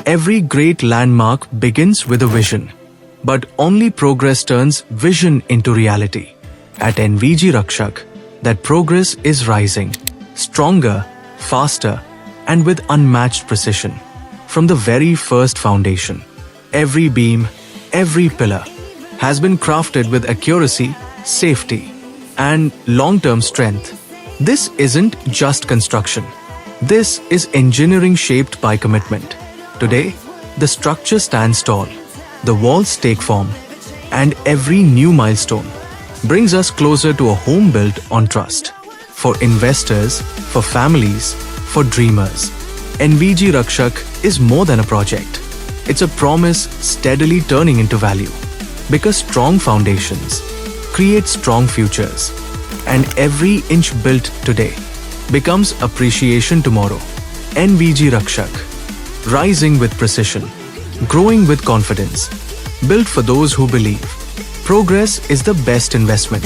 Every great landmark begins with a vision, but only progress turns vision into reality. At NVG Rakshak, that progress is rising, stronger, faster, and with unmatched precision. From the very first foundation, every beam, every pillar has been crafted with accuracy, safety, and long-term strength. This isn't just construction. This is engineering shaped by commitment. Today, the structure stands tall, the walls take form, and every new milestone brings us closer to a home built on trust. For investors, for families, for dreamers, NVG Rakshak is more than a project. It's a promise steadily turning into value. Because strong foundations create strong futures, and every inch built today becomes appreciation tomorrow. NVG Rakshak, rising with precision, growing with confidence, built for those who believe. Progress is the best investment.